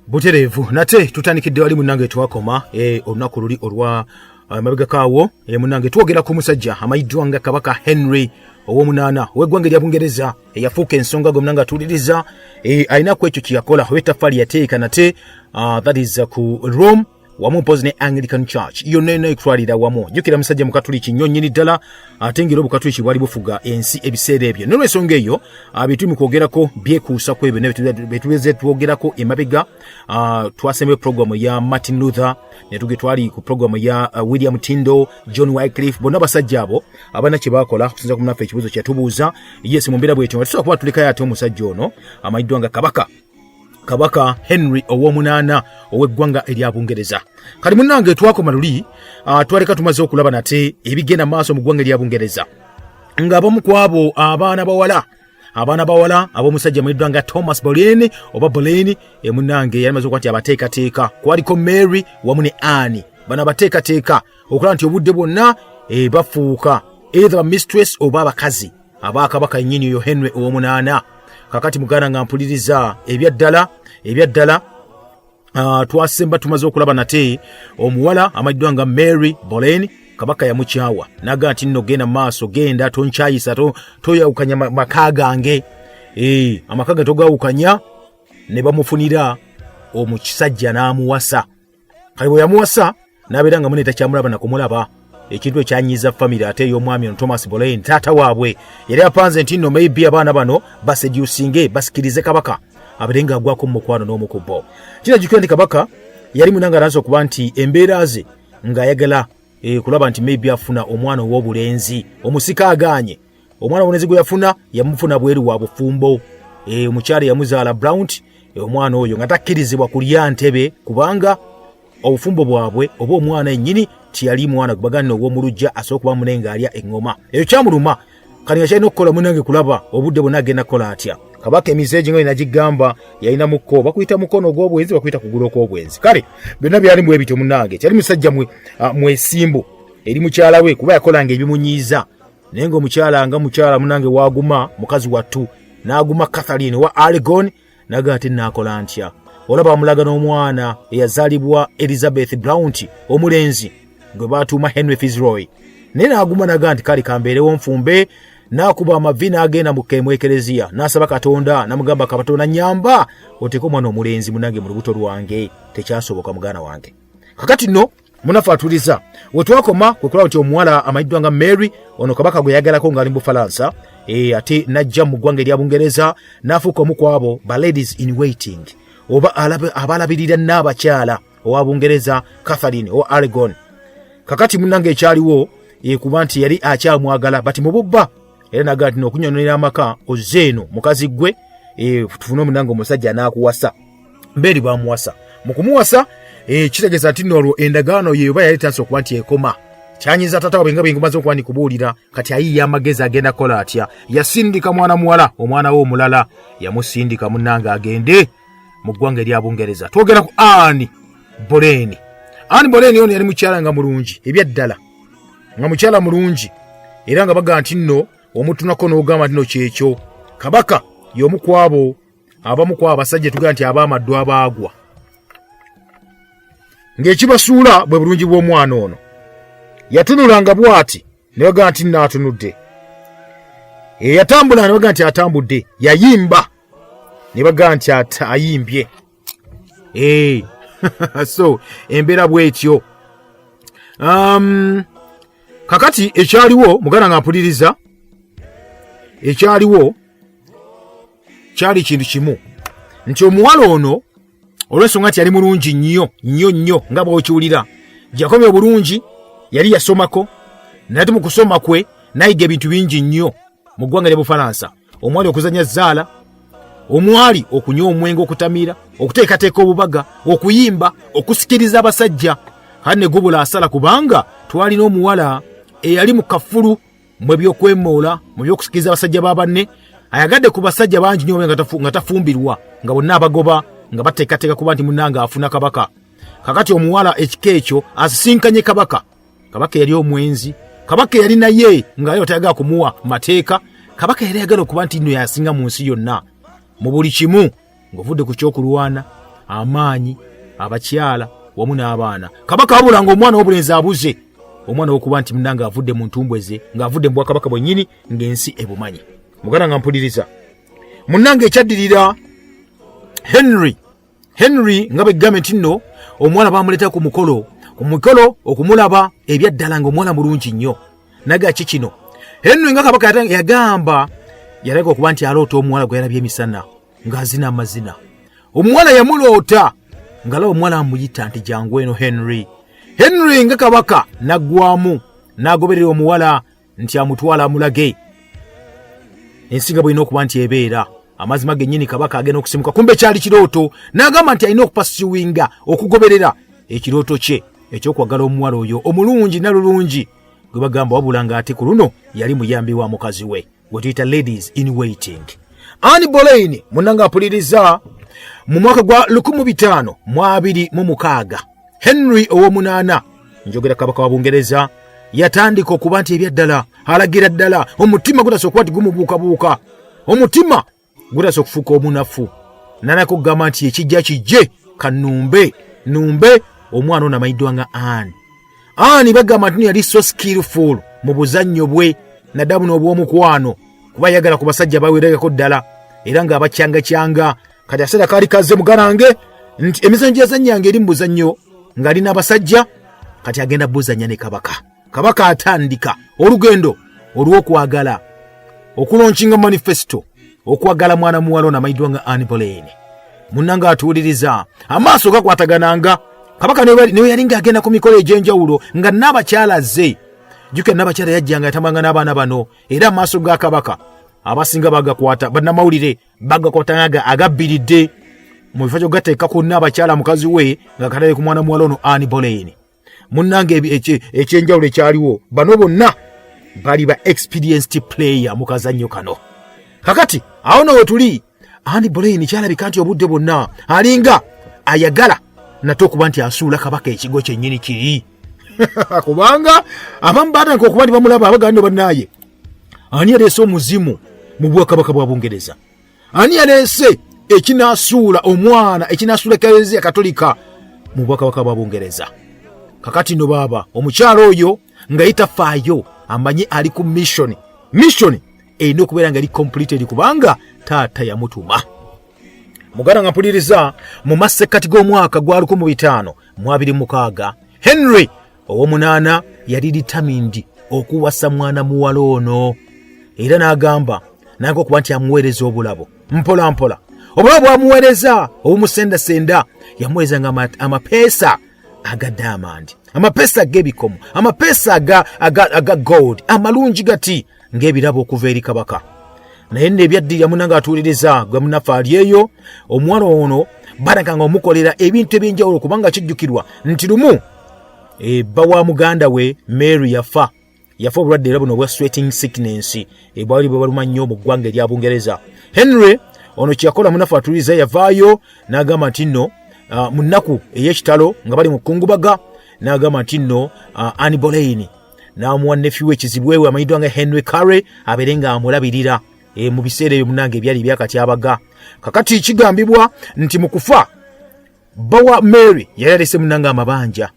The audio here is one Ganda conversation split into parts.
Buterevu nate tutandikidde wali munange twakoma olunaku luli olwa mabega kaawo munange twogera ku musajja amayiddwa nga Kabaka Henry ow'omunaana w'eggwanga lya Bungereza eyafuuka ensonga go munanga tuliriza alina ku ekyo kyeyakola w'ettaffaali yateeka nate that is ku Rome wamu mpozi ne Anglican Church yonna eno ekutwalira wamu jjukira musajja mu Katuliki nnyo nnyini ddala ate ng'era Obukatuliki bwali bufuga ensi ebiseera ebyo n'olw'ensonga eyo bintu mu kwogerako byekuusa ku ebyo betuweze twogerako emabega twasembe programu ya Martin Luther ne tuge twali ku programu ya William Tyndale, John Wycliffe bonna basajja abo abana kye baakola kusinza ku munaffe ekibuuzo kyatubuuza yes mu mbeera bwetyo tusobola kuba tulekayo ate omusajja ono amayiddwa nga Kabaka Henry ow'omunaana ow'eggwanga erya Bungereza. Kali munnange twakoma luli twaleka tumaze okulaba nate ebigenda maaso mu ggwanga erya Bungereza. Ng'abamu ku abo abaana bawala ab'omusajja amayiddwa nga Thomas Boleyn oba Boleyn munnange yali maze okuba nti abateekateeka kwaliko Mary wamu ne Anne bano abateekateeka okulaba nti obudde bwonna bafuuka either mistress oba abakazi aba Kabaka nnyini oyo Henry ow'omunaana. Kakati muganda nga mpuliriza ebyaddala twasemba tumaze okulaba nate omuwala amayiddwa nga Mary Boleyn Kabaka yamukyawa naga nti nno genda maaso genda tonkyayisa toyawukanya maka gange amaka ge togawukanya ne bamufunira omukisajja n'amuwasa kale bwe yamuwasa n'abeera nga muneeta kyamulaba nakumulaba ekintu ekyanyiza family ate y'omwami ono Thomas Boleyn taata waabwe yali apanze nti nno maybe abaana bano baseducinge basikirize Kabaka aberenga agwako mu mukwano n'omukubbo. Kino jukira nti Kabaka yali munanga anaanza okuba nti embeera ze ng'ayagala kulaba nti maybe afuna omwana ow'obulenzi omusika aganye omwana w'obulenzi gwe yafuna yamufuna bweru wa bufumbo omukyala yamuzaala Blount omwana oyo nga takkirizibwa kulya ntebe kubanga obufumbo bwabwe oba omwana ennyini tiyali mwana gubagana ow'omulujja asobola okuba munenga alya eŋŋoma ekyo kyamuluma kali nga kyalina okukola munange kulaba obudde bwonna agenda kukola atya. Kabaka emizeegi nga inagigamba yalina mukko bakuyita mukono gw'obwenzi bakuyita kugulu kw'obwenzi kale byonna byali mu ebityo munange kyali musajja mwesimbu eri mukyala we kuba yakolanga ebimunyiiza naye ng'omukyala nga mukyala munange waaguma mukazi wattu n'aguma Catherine wa Aragon naga ate naakola ntya olaba amulaga n'omwana eyazaalibwa Elizabeth Blount omulenzi gwe baatuuma Henry Fitzroy naye n'aguma naga nti kale kambeerewo nfumbe n'akuba amavi n'agenda mu EKELEZIA n'asaba Katonda n'amugamba Katonda nyamba oteeka omwana omulenzi munange mu lubuto lwange tekyasoboka muganda wange. Kakati nno munafu atuliza we twakoma kwe kulaba nti omuwala amayiddwa nga Mary ono Kabaka gwe yagalako ng'ali mu Bufalansa ate n'ajja mu ggwanga erya Bungereza n'afuuka omu ku abo ba ladies in waiting oba abalabirira n'abakyala owa Bungereza Catherine owa Aragon. Kakati munange ekyaliwo kuba nti yali akyamwagala bati mu bubba era naga nti okunyonera amaka ozeeno mukazi gwe tufune omunange omusajja n'akuwasa mbeeri bamuwasa mu kumuwasa kitegeeza nti nolwo endagaano ye oba yali tansa okuba nti ekoma kyanyiza taata wabe nga bwengumaze okuba ndi kubuulira kati ayiya amagezi agenda kola atya yasindika mwana muwala omwana we omulala yamusindika munange agende mu ggwanga erya Bungereza. Twogera ku Anne Boleyn ono yali mukyala nga mulungi ebyaddala nga mukyala mulungi era nga baga nti nno omutunako n'ogamba nti no kyekyo Kabaka y'omu ku abo abamu ku abasajja tugaa nti ab'amaddu abaagwa ng'ekibasuula bwe bulungi bw'omwana ono yatunulanga bw'ati ne baga nti nno atunudde yatambula ne baga nti atambudde yayimba ne baga nti ayimbye so embeera bw'etyo kakati ekyaliwo muganda nga mpuliriza ekyaliwo kyali kintu kimu nti omuwala ono olw'ensonga nti yali mulungi nnyo nga bw'okiwulira jakomye obulungi yali yasomako nate mu kusoma kwe nayiga ebintu bingi nnyo mu ggwanga lya Bufalansa omwali okuzanya zaala omwali okunywa omwenge okutamira okuteekateeka obubaga okuyimba okusikiriza abasajja kale ne gubula asala kubanga twalina omuwala eyali mu kafulu mu by'okwemoola mu by'okusikiriza abasajja b'abanne ayagadde ku basajja bangi nnyo nga tafumbirwa nga bonna abagoba nga bateekateeka kuba nti munnanga afuna Kabaka. Kakati omuwala ekika ekyo asisinkanye Kabaka yali omwenzi Kabaka yali naye nga yo tayagala kumuwa mateeka Kabaka yali ayagala okuba nti nno yasinga mu nsi yonna mu buli kimu ng'ovudde ku kyokulwana amaanyi, abakyala wamu n'abaana. Kabaka wabulanga omwana w'obulenzi abuze, omwana w'okuba nti munnange avudde mu ntumbwe ze, ng'avudde mu bwakabaka bwennyini ng'ensi ebumanyi. Muganda nga mpuliriza, munnange ekyaddirira Henry nga begambye nti nno omwana bamuleeta ku mukolo okumulaba ebyaddala ng'omwana mulungi nnyo. Naga kikino Henry nga kabaka yagamba yalaga okuba nti aloota omuwala gwe yalabye emisana ng'azina amazina. Omuwala yamuloota ng'alaba omuwala amuyita nti jangu eno Henry nga kabaka naggwamu n'agoberera omuwala nti amutwala amulage ensinga bw'erina okuba nti ebeera. Amazima gennyini kabaka agenda okusimuka, kumbe kyali kirooto. N'agamba nti alina okupasuwinga okugoberera ekirooto kye ekyokwagala omuwala oyo omulungi nalulungi gwe bagamba, wabula ng'ate ku luno yali muyambi wa mukazi we gwe tuyita ladies in waiting. Anne Boleyn munnanga apuliriza mu mwaka gwa 1526 Henry ow'omunaana, njogera kabaka wa Bungereza, yatandika okuba nti ebyaddala alagira ddala omutima gutasa okuba nti gumubuukabuuka, omutima gutasa okufuuka omunafu. Nanako kugamba nti ekijja kijje kanumbe omwana ono amayiddwa nga Anne bagamba nti yali so skillful mu buzannyo bwe naddamu n'obw'omukwano, kuba yagala ku basajja bawererako ddala era ng'abacyangacyanga. Kati aseera kaali kazze muganange nti emizannyo gyazannyanga eri mu buzannyo ng'ali n'abasajja, kati agenda buzannya ne kabaka. Kabaka atandika olugendo olw'okwagala okulonkinga manifesto okwagala mwana muwala ono amayiddwa nga Anne Boleyn. Munnanga atuuliriza, amaaso gakwatagananga. Kabaka niwe yali ng'agenda ku mikolo egy'enjawulo nga n'abakyala ze. Jjukira n'abakyala yajjanga yatambanga n'abaana bano, era amaaso ga kabaka abasinga bagakwata, bannamawulire bagakwata agabbiridde mu bifo gy'ogateekako n'abakyala mukazi we nga katabe ku mwana muwala ono Anne Boleyn. Munnange ekyenjawulo ekyaliwo, bano bonna bali ba experienced player mu kazannyo kano. Kakati awo nawe tuli, Anne Boleyn kyalabika nti obudde bwonna alinga ayagala nate okuba nti asuula kabaka ekigo kyennyini kiri. Kubanga abamu batandika okuba nti bamulaba abaganda bannaaye, ani yaleese omuzimu mu bwakabaka bwa Bungereza? Ani yaleese ekinaasuula omwana ekinaasuula Ekelezia Katolika mu bwakabaka bwa Bungereza? Kakati no baba omukyalo oyo nga yitafaayo amanye ali ku mission erina okubeera nga eri completed kubanga taata yamutuma. Muganda nga mpuliriza, mu masekati g'omwaka gwa 1526 Henry ow'omunaana yali determined okuwasa mwana muwala ono, era n'agamba nange okuba nti amuweereza obulabo mpola mpola. Obulabo bwamuweereza obumusendasenda, yamuweereza nga amapeesa aga diamond, amapeesa g'ebikomo, amapeesa aga gold amalungi gati ng'ebirabo okuva eri kabaka. Naye n'ebyaddirira munnanga atuuliriza gwe munaffe ali eyo, omuwala ono balaganga omukolera ebintu eby'enjawulo kubanga kijjukirwa nti lumu ebba wa muganda we Mary yafa obulwadde era buno obwa sweating sickness bwali baluma nnyo mu ggwanga erya Bungereza. Henry ono kyakola munaffe atuuliriza yavaayo n'agamba nti nno mu nnaku ey'ekitalo nga bali mu kkungubaga, n'agamba nti nno Anne Boleyn n'amuwa nephew ekizibwewe amayiddwa nga Henry Carey abeere nga amulabirira mu biseera ebyo munnange ebyali byakatyabaga. Kakati kigambibwa nti mu kufa bawa Mary yali alese munnange amabanja,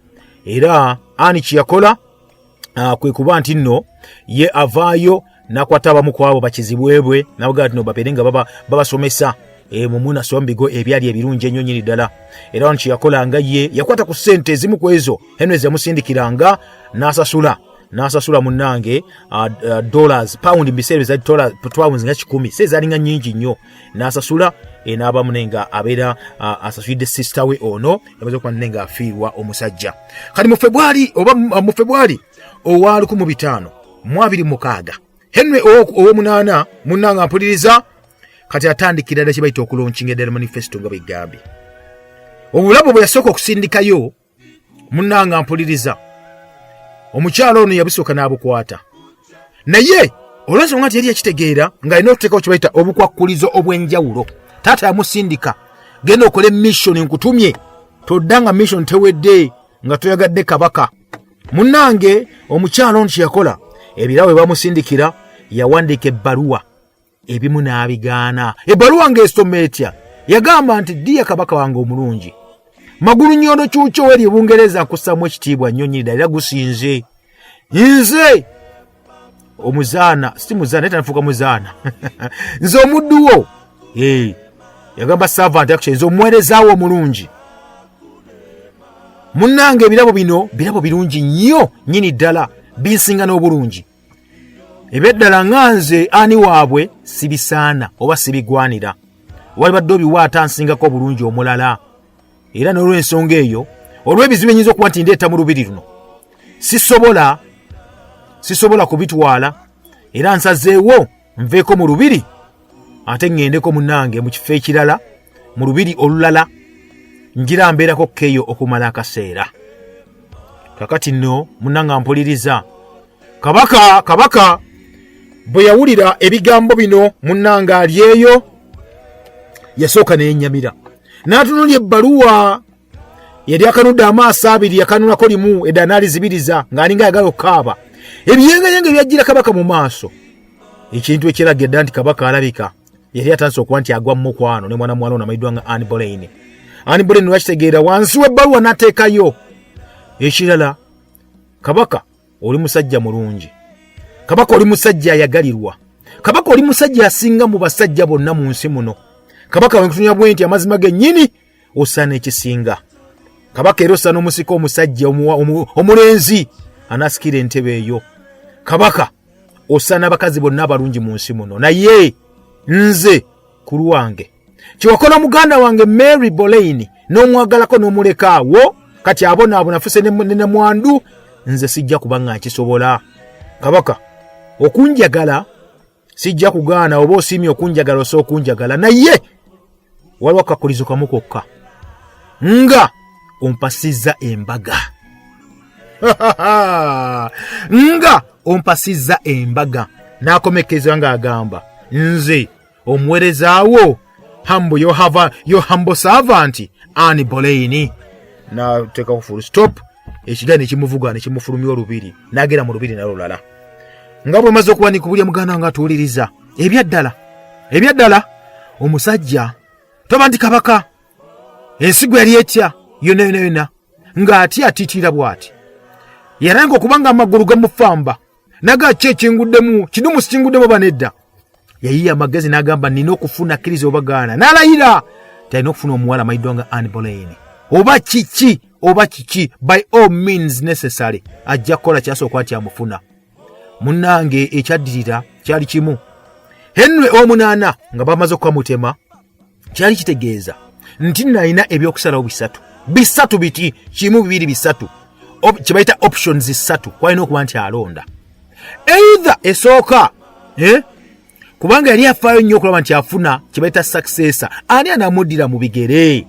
era Anne kyeyakola kwe kuba nti nno ye avaayo n'akwata abamu ku abo bakizibwebwe n'abagamba nti no babeere nga babasomesa mu munaso mbigo ebyali ebirungi ennyo nnyini ddala. Era Anne kyeyakola nga ye yakwata ku ssente ezimu ku ezo Henry zamusindikiranga n'asasula munnange dollars pound biseera za pounds nga 10 sezalinga nnyingi nnyo, n'asasula n'abamu nenga abeera asasulidde sister we ono yamaze okuba nenga afiirwa omusajja. Kati mu February owa 1526 Henry ow'omunaana munnanga mpuliriza kati atandikira ddala kye bayita okulonkinga eddala manifesto nga bwegambye. Obulabo bwe yasooka okusindikayo munnanga mpuliriza, omukyalo ono yabusooka n'abukwata, naye olw'ensonga nti yali yakitegeera ng'alina okuteekawo kye bayita obukwakkulizo obw'enjawulo. Taata yamusindika, genda okole mission nkutumye, toddanga mission tewedde nga toyagadde kabaka. Munnange omukyalo ono kye yakola, ebirabo bwe bamusindikira yawandiika ebbaluwa, ebimu n'abigaana. Ebbaluwa ng'esoma etya? yagamba nti ddiya kabaka wange omulungi magulu nyono kyukyo weri Bungereza nkussamu ekitiibwa nnyonyi ddala gusinze nze omuzaana si muzaana eta nafuuka muzaana nze omudduwo yagamba servant action nze omuweerezaawo omulungi munnange ebirabo bino birabo birungi nnyo nnyini ddala binsinga n'obulungi ebyeddala nganze ani waabwe sibisaana oba sibigwanira wali badde obiwa atansingako obulungi omulala era n'olw'ensonga eyo olw'ebizibu enyinza okuba nti ndeeta mu lubiri luno sisobola kubitwala era nsazeewo nveeko mu lubiri ate ŋŋendeko munnange mu kifo ekirala mu lubiri olulala ngira mbeerako keeyo okumala akaseera kakati nno munnanga mpuliriza kabaka bwe yawulira ebigambo bino munnanga alyeyo yasooka neyenyamira n'atunulya ebbaluwa yali akanudde amaaso abiri yakanulako limu edda n'alizibiriza ng'alinga ayagala okukaaba ebyengayenga ebyajjira kabaka mu maaso ekintu ekiraga edda nti kabaka alabika yali atandise okuba nti agwa mu mukwano ne mwana muwala ono amayiddwa nga Anne Boleyn wakitegeera wansi w'ebbaluwa n'ateekayo ekirala kabaka oli musajja mulungi kabaka oli musajja ayagalirwa kabaka oli musajja asinga mu basajja bonna mu nsi muno kabaka wenkutunya bwe nti amazima gennyini osaana ekisinga kabaka era osaana omusika omusajja omulenzi anasikira entebe eyo kabaka osaana abakazi bonna abalungi mu nsi muno naye nze ku lwange kyewakola muganda wange Mary Boleyn n'omwagalako n'omulekaawo kati abonaabona afuse ne mwandu nze sijja kuba nga nkisobola kabaka okunjagala sijja kugaana oba osiimye okunjagala osa okunjagala naye waliwo akakulizo kamu kokka nga ompasizza embaga nga ompasizza embaga n'akomekeza ng'agamba nze omuweerezaawo your humble servant Anne Boleyn n'ateeka ku full stop ekigali ne kimuvuga ne kimufulumya olubiri n'agera mu lubiri nalwo lala nga bwe maze okuwanika bulya muganda wange atuwuliriza ebyaddala omusajja toba nti kabaka ensigo yali etya yonna ng'atya atiitira bw'ati yaranga okubanga amagulu gamufamba nagaki ekinguddemu kidumu sikinguddemu banedda yayiya amagezi n'agamba nina okufuna kkiriza obagaana n'alayira talina okufuna omuwala amayiddwa nga Anne Boleyn oba kiki by all means necessary ajja kukola kyasooka nti amufuna munnange ekyaddirira kyali kimu Henry omunaana nga bamaze okukamutema kyali kitegeeza nti nalina ebyokusalawo bisatu biti kimu bibiri bisatu kyebayita options 3 kwalina okuba nti alonda either esooka kubanga yali afaayo nnyo okulaba nti afuna kyebayita successor ani anamuddira mu bigere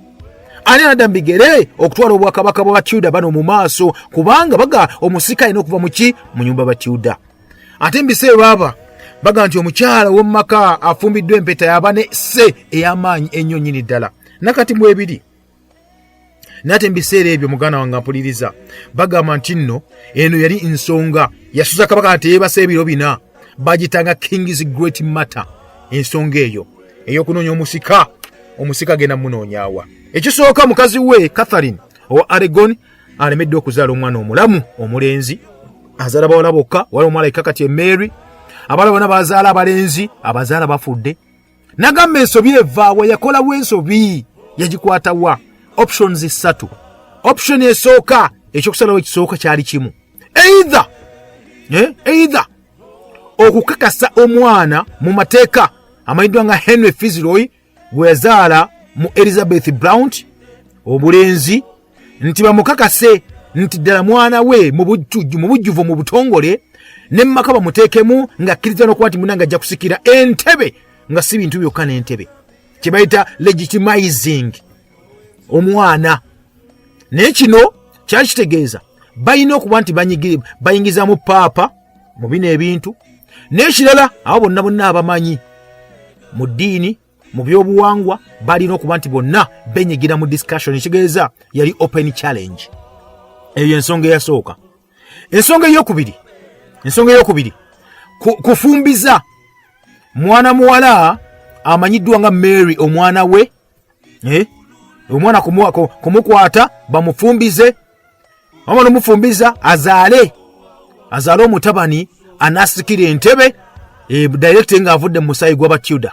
ani anadda mu bigere okutwala obwakabaka bwa Tudor bano mu maaso kubanga baga omusika alina okuva mu nyumba ba Tudor ate mbiseero baba baga nti omukyala w'omumaka afumbiddwa empeta yaba ne se ey'amaanyi ennyo nnyini ddala nakati mu ebiri nate mbiseera ebyo muganda wange mpuliriza bagamba nti nno eno yali ensonga yasuza kabaka nti yeebasa ebiro bina bagitanga King's Great Matter ensonga eyo ey'okunoonya omusika agenda munoonyaawa ekisooka mukazi we Catherine owa Aragon alemedde okuzaala omwana omulamu omulenzi azaala bawala bokka wali omwalayika kati Mary abala bonna bazaala abalenzi abazaala bafudde nagamba ensobi evaawa yakolawo ensobi yagikwatawa options 3 option esooka ekyokusalawo ekisooka kyali kimu either okukakasa omwana mu mateeka amayiddwa nga Henry Fitzroy gwe yazaala mu Elizabeth Blount obulenzi nti bamukakase nti ddala mwana we mu bujjuvu mu butongole ne mmaka bamuteekemu ng'akkiriza n'okuba nti munanga ajja kusikira entebe nga si bintu byokka n'entebe kye bayita legitimizing omwana naye kino kyali kitegeeza balina okuba nti bayingizamu paapa mu bino ebintu n'ekirala abo bonna abamanyi mu ddiini mu byobuwangwa balina okuba nti bonna benyigira mu discussion ekitegeeza yali open challenge eyo ensonga eyasooka ensonga eyokubiri kufumbiza mwana muwala amanyiddwa nga Mary omwana we omwana kumukwata bamufumbize omwana omufumbiza azaale omutabani anasikira entebe direct nga avudde mu musayi gw'Abatyuda.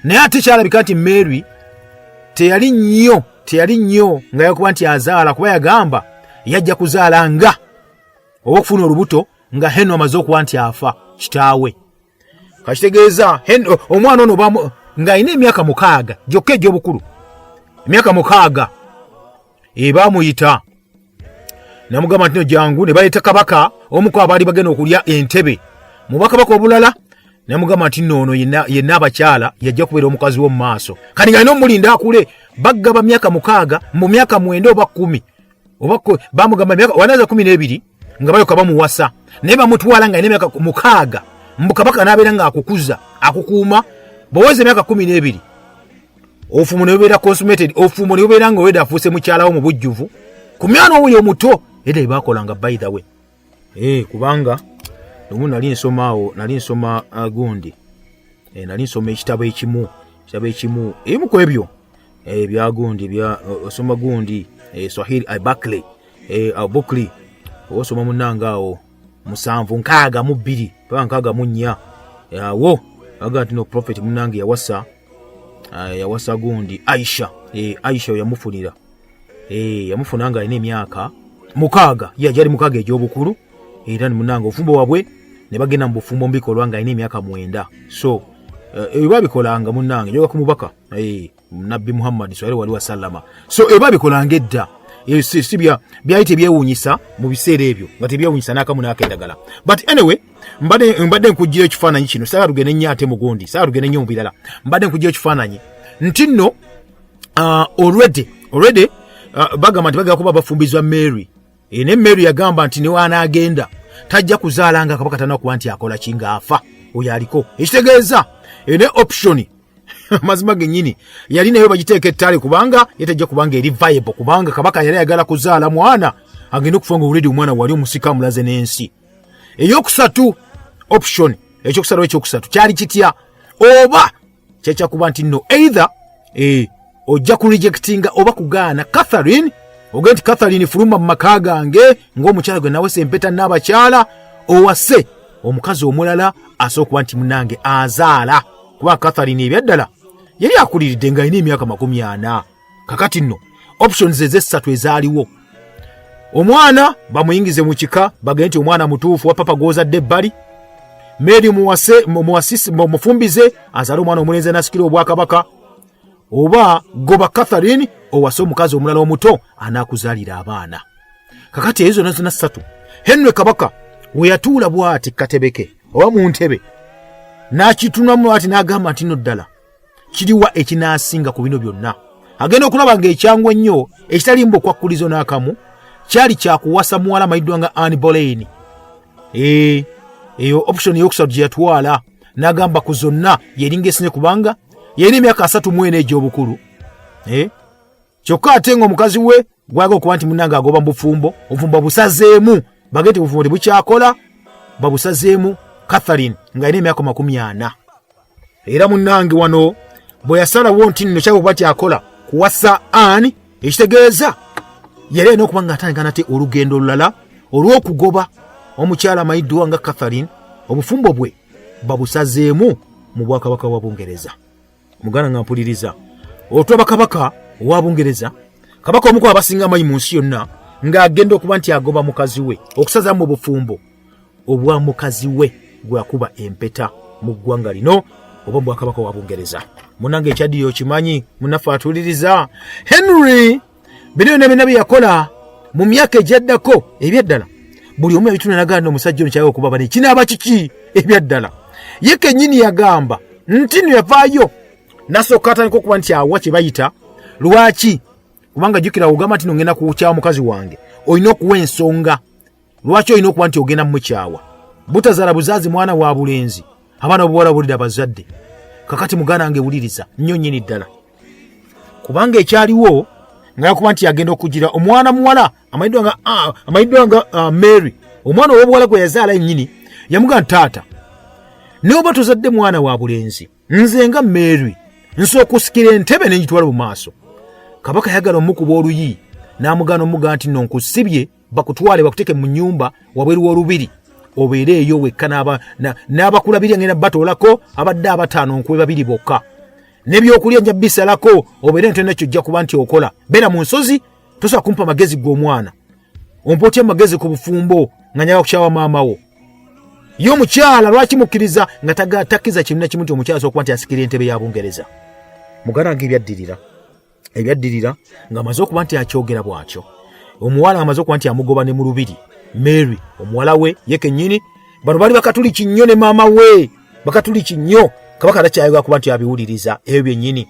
Naye ate kyalabika nti Mary teyali nnyo nga yakuba nti azaala, kuba yagamba yajja kuzaala nga okufuna olubuto nga Henry amaze okuba nti afa kitaawe. Kakitegeeza omwana ono nga alina emyaka 6 gyokka egy'obukulu, emyaka 6 baamuyita namugamba nti no jangu, ne baleeta kabaka omuko abaali bagenda okulya entebe mu bakabaka obulala, namugamba nti noono yenna abakyala yajja kubeera omukazi w'omu maaso. Kati nga alina omulinda akule, baggaba myaka 6 mu myaka 9 oba 10 bamugamba myaka wanaza 12 nga bayoka bamuwasa, naye bamutwala nga alina myaka 6 mu kabaka n'abeera nga akukuuma. Bwoweze myaka 12 ofumo ne bubeera consummated, ofumo ne bubeera nga owedde afuuse mukyalawo mu bujjuvu ku mwana oyo omuto era ebakolanga by the way. Kubanga lumu nali nsoma gundi nali nsoma ekitabo ekimu ebimu ku ebyo bya gundi bya osoma gundi Swahili Buckley Buckley osoma munanga awo 7 6 4 yawo aga tino prophet munange yawasa gundi Aisha yamufunira yamufunanga ine emyaka 6 yajali 6 egy'obukulu era munanga ofumbo wabwe ne bagenda mu bufumbo mbikolwa nga ine emyaka 9. So ebabikolanga munange njoga kumubaka Nabbi Muhammad sallallahu alaihi wasallam. So ebabikolanga edda sibya byayite byewunyisa mu biseera ebyo nga tebyewunyisa nakamu nakendagala. But anyway mbadde nkujjira ekifaananyi kino sala rugene nnyate mugundi sala rugene nnyo mubirala mbadde nkujjira ekifaananyi nti nno already bagamba nti bagala kuba bafumbizwa Mary. Ne Mary yagamba nti ne anaagenda tajja kuzaalanga kabaka tanakuba nti akola kinga afa oyo aliko. Ekitegeeza ene option mazima gennyini yali nayo bagiteeka ettale kubanga yetajja kubanga eri viable, kubanga kabaka yali ayagala kuzaala mwana agenda okufa nga already omwana wali omusika mulaze n'ensi. Eyokusatu option ekyokusatu kyali kitya oba kyekya kuba nti no either ojja ku rejectinga oba kugaana Catherine ogenda nti Catherine fuluma mu maka gange ng'omukyala gwe nawese empeta n'abakyala owase omukazi omulala asooka kuba nti munange azaala, kuba Catherine ebyaddala yali akuliridde nga alina emyaka 40. Kakati nno options ez'essatu ezaaliwo, omwana bamuyingize mu kika bagende nti omwana mutuufu wa papa gw'ozadde ebbali, Mary muwasisi mufumbize azaala omwana omulenzi anasikira obwakabaka, oba goba Catherine owase omukazi omulala omuto anaakuzaalira abaana. Kakati ezo nazona 3 Henry kabaka we yatuula bw'ati katebeke oba mu ntebe n'akitunamu ati n'agamba nti no ddala kiriwa ekinaasinga ku bino byonna. Agenda okulaba nga ekyangwa ennyo ekitali mbu kwakkulizo n'akamu kyali kyakuwasa muwala amayiddwa nga Anne Boleyn. Eyo option eyokusatu gye yatwala n'agamba ku zonna yeringa esine kubanga yalina emyaka 34 egy'obukulu. Kyokka ate ng'omukazi we gwaga okuba nti munange agoba mu bufumbo, obufumbo busazeemu bagende bufumbo tebukyakola babusazeemu Catherine nga alina emyaka 40. Era munange wano bwe yasalawo nti nno kyabo bw'ati akola kuwasa Anne, ekitegeeza yali alina okuba nga atandika nate olugendo olulala olw'okugoba omukyala amayiddwa nga Catherine. Obufumbo bwe babusazeemu mu bwakabaka wa Bungereza. Muganda nga mpuliriza otwa bakabaka wa Bungereza, kabaka omuko abasinga amayi mu nsi yonna ng'agenda okuba nti agoba mukazi we, okusazaamu obufumbo obwa mukazi we gwe akuba empeta mu ggwanga lino oba mu bwakabaka wa Bungereza. Munange ekyaddiyo kimanyi munafu atuliriza Henry bino byonna bye yakola mu myaka egyaddako ebyaddala. Buli omu yabituna naganda omusajja ono kyawe okubaba ne kinaaba kiki ebyaddala. Ye kennyini yagamba nti no yavaayo nasooka atandika okuba nti awa kye bayita lwaki, kubanga jjukira ogamba nti nongenda kukyawa mukazi wange olina okuwa ensonga lwaki olina okuba nti ogenda mumukyawa. Butazaala buzaazi mwana wa bulenzi, abaana obuwala bulira bazadde. Kakati muganda wange wuliriza nnyo nnyini ddala, kubanga ekyaliwo nga yakuba nti agenda okugira omwana muwala amayiddwa nga Mary, omwana ow'obuwala gwe yazaala yennyini yamugamba taata n'oba tozadde mwana wa bulenzi nze nga Mary nsooka okusikira entebe n'engitwala mu maaso Kabaka yagala omukuba oluyi n'amugana omuga nti nno nkusibye bakutwale bakuteke mu nnyumba wabweru w'olubiri obeere eyo wekka n'abakulabirya ngenda batoolako abadde abataano nkwe babiri bokka n'ebyokulya nja bisalako obeere ntona kyojja kuba nti okola beera mu nsozi tosobola kumpa magezi g'omwana ompa otya magezi ku bufumbo nga nyaga kukyawa maama wo ye omukyala lwaki mukkiriza nga takkiza kimu na kimu nti omukyala sokuba nti asikira entebe ya Bungereza muganda wange ebyaddirira nga amaze okuba nti akyogera bw'atyo omuwala amaze okuba nti amugoba ne mu lubiri Mary omuwala we ye kennyini bano bali bakatuliki nnyo ne maama we bakatuliki nnyo Kabaka takyayagala kuba nti abiwuliriza ebyo byennyini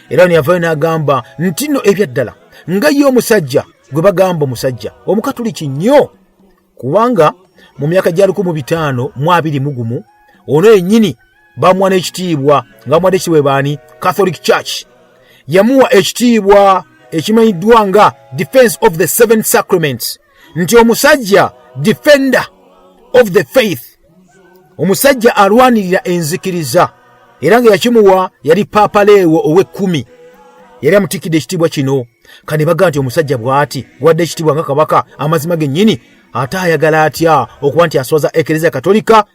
era ne yavaayo n'agamba nti nno ebyaddala nga ye omusajja gwe bagamba omusajja omukatuliki nnyo kubanga mu myaka gya 1521 ono yennyini bamuwa n'ekitiibwa nga bamuwadde ekitiibwa baani Catholic Church yamuwa ekitiibwa ekimanyiddwa nga Defense of the Seven Sacraments nti omusajja defender of the faith omusajja alwanirira enzikiriza era nga yakimuwa yali Papa Leo ow'ekkumi yali amutikidde ekitiibwa kino kane baga nti omusajja bw'ati gwadde ekitiibwa nga kabaka amazima gennyini ate ayagala atya okuba nti aswaza Ekelezia Katolika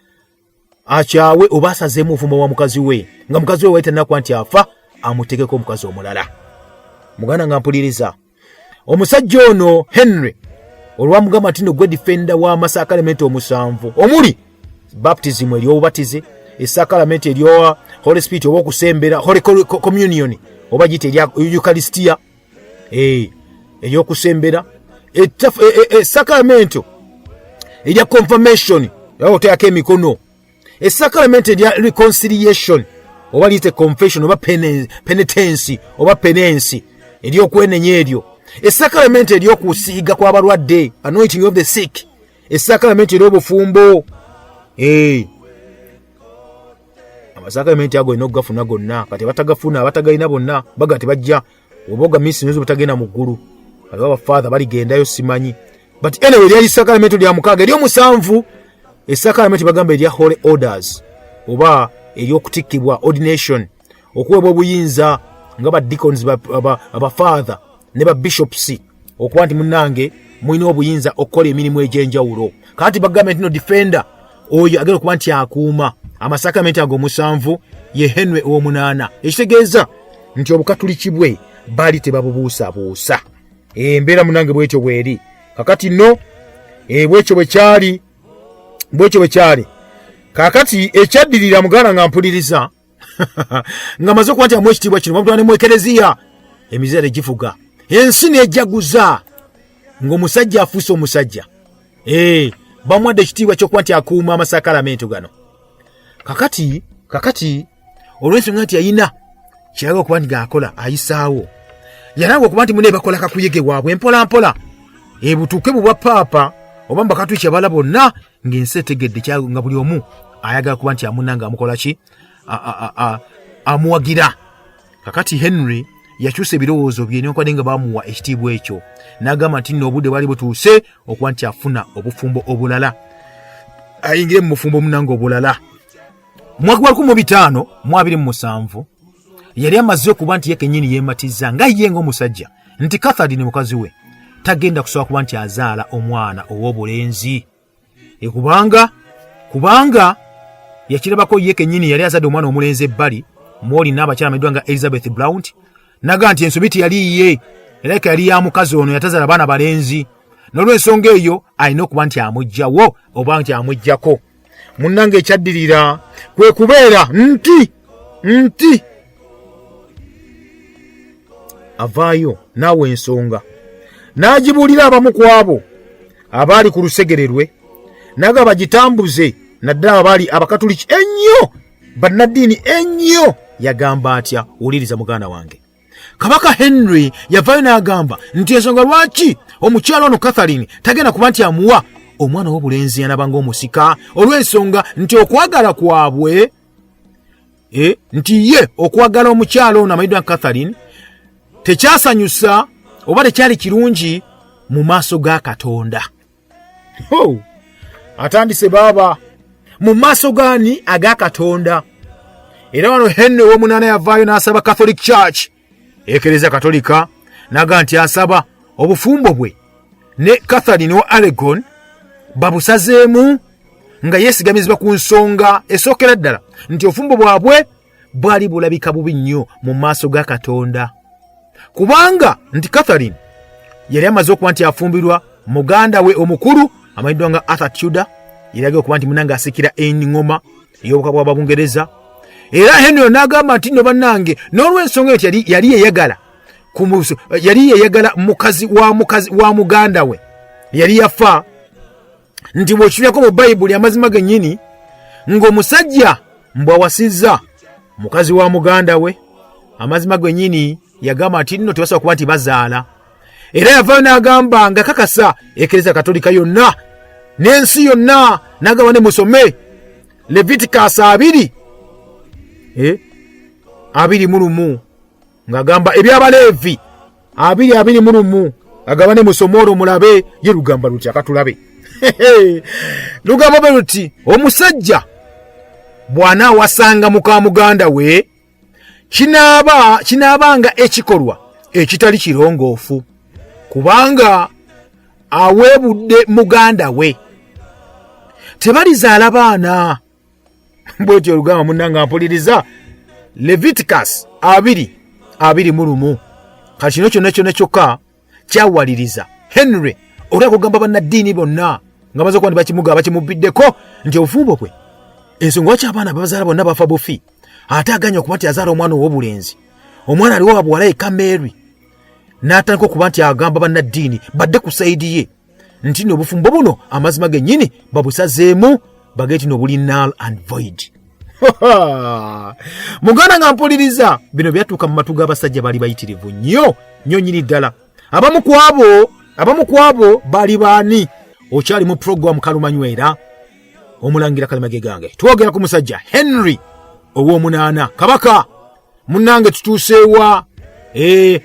akyawe oba asazeemu obufumo wa mukazi we nga mukazi we waita nakuba nti afa amutegeko omukazi omulala muganda nga mpuliriza omusajja ono Henry olwamugamba nti nno gwe defender w'amasakalamenti omusanvu omuli baptism ery'obubatize esakalamenti eryo Holy Spirit oba okusembera Holy Communion oba gite erya Eucharistia ey'okusembera esakalamento erya confirmation oteyako emikono esakalamento erya reconciliation oba liyite confession oba penitence oba penance ery'okwenenya eryo esakalamento ery'okusiiga kw'abalwadde anointing of the sick esakalamento ery'obufumbo amasakalamenti ago olina okugafuna gonna kati batagafuna abatagalina bonna baga tebajja oba ogamisi nyozo butagenda mu ggulu aliwo abafaatha baligendayo simanyi but anyway lyali sakalamento lya mukaaga ery'omusanvu esakalamento bagamba erya holy orders oba ery'okutikkibwa ordination okuweebwa obuyinza nga ba deacons abafaatha ne ba bishops okuba nti munnange mulina obuyinza okukola emirimu egy'enjawulo kati bagamba nti no defender oyo agenda okuba nti akuuma amasakalamenti ago omusanvu ye Henry ow'omunaana ekitegeeza nti obukatuliki bwe baali tebabubuusabuusa embeera munange bwekyo bweri kakati nno bwekyo bwe kyali kakati ekyaddirira muganda nga mpuliriza nga maze okuba nti amu ekitiibwa kino bamutwala ne mu Ekelezia emizeera gifuga ensi nejaguza ng'omusajja afuuse omusajja bamuwadde ekitiibwa ky'okuba nti akuuma amasakalamento gano kakati olw'ensonga nti yayina kiraga okuba nti gaakola ayisaawo yalanga okuba nti mune bakola kakuyege waabwe mpola mpola butuuke bubwa paapa oba mbakatuliki abala bonna ng'ensi etegedde nga buli omu ayagala kuba nti amunanga amukola ki amuwagira kakati Henry yakyusa ebirowoozo bye newankubadde nga bamuwa ekitiibwa ekyo n'agamba nti nno obudde bwali butuuse okuba nti afuna obufumbo obulala ayingire mu bufumbo omunanga obulala mwaka gwa 1527 yali amaze okuba nti ye kennyini yeematiza nga ye ng'omusajja nti Catherine mukazi we tagenda kusobola kuba nti azaala omwana ow'obulenzi kubanga yakirabako ye kennyini yali azadde omwana omulenzi ebbali mwoli n'abakyala amayiddwa nga Elizabeth Blount naga nti ensobi tiyali ye era yali ya mukazi ono yatazaala baana balenzi n'olw'ensonga eyo alina okuba nti amugjawo oba nti amuggjako munnange ekyaddirira kwe kubeera nti avaayo naawe ensonga n'agibuulira abamu ku abo abaali ku lusegere lwe naga bagitambuze naddala abaali abakatuliki ennyo bannaddiini ennyo yagamba atya wuliriza muganda wange Kabaka Henry yavaayo n'agamba nti ensonga lwaki omukyala ono Catherine tagenda kuba nti amuwa omwana w'obulenzi yanabanga omusika olw'ensonga nti okwagala kwabwe nti ye okwagala omukyala ono amayiddwa Catherine tekyasanyusa oba tekyali kirungi mu maaso ga Katonda. Atandise baba mu maaso gani aga Katonda. Era wano Henry ow'omunaana yavaayo n'asaba Catholic Church Ekelezia Katolika naga nti asaba obufumbo bwe ne Catherine wa Aragon babusazeemu nga yeesigamizibwa ku nsonga esookera ddala nti obufumbo bwabwe bwali bulabika bubi nnyo mu maaso ga Katonda, kubanga nti Catherine yali amaze okuba nti afumbirwa muganda we omukulu amanyiddwa nga Arthur Tudor, yali okuba nti munange asikira engoma ey'obukaba bw'Ababungereza. Era Henry n'agamba nti nno bannange n'olw'ensonga eti yali yeyagala mukazi wa muganda we yali yafa, nti bw'okiryako mu Bayibuli amazima gennyini ng'omusajja mbw'awasizza mukazi wa muganda we, amazima gennyini yagamba nti nno tebasobola kuba nti bazaala. Era yavaayo n'agamba nga kakasa Ekelezia Katolika yonna n'ensi yonna, n'agamba ne musome Leviticus 20:21 ng'agamba eby'Abaleevi 20:21 agamba ne musome olwo mulabe ye lugamba lutya katulabe. Lugamba bwe luti omusajja bw'anaawasanga muka muganda we kinaabanga ekikolwa ekitali kirongoofu, kubanga aweebudde muganda we, tebalizaala baana. Bwetyo olugamba munnanga mpuliriza Leviticus 20:21. Kati kino kyonna kyokka kyawaliriza Henry olwa kugamba bannaddiini bonna nga baze okuba nti bakimubiddeko nti obufumbo bwe ensonga lwaki abaana babazaala bonna bafa bufi, ate aganya okuba nti azaala omwana ow'obulenzi, omwana aliwo wa buwala yekka Mary, n'atandika okuba nti agamba bannaddiini badde ku sayidi ye nti n'obufumbo buno amazima gennyini babusazeemu bagee nti n'obuli null and void. Muganda nga mpuliriza bino byatuuka mu matu g'abasajja bali bayitirivu nnyo nnyini ddala. Abamu ku abo bali baani? Okyali mu program Kalumanywera omulangira Kalimage gange, twogera ku musajja Henry ow'omunaana Kabaka. Munnange tutuuseewa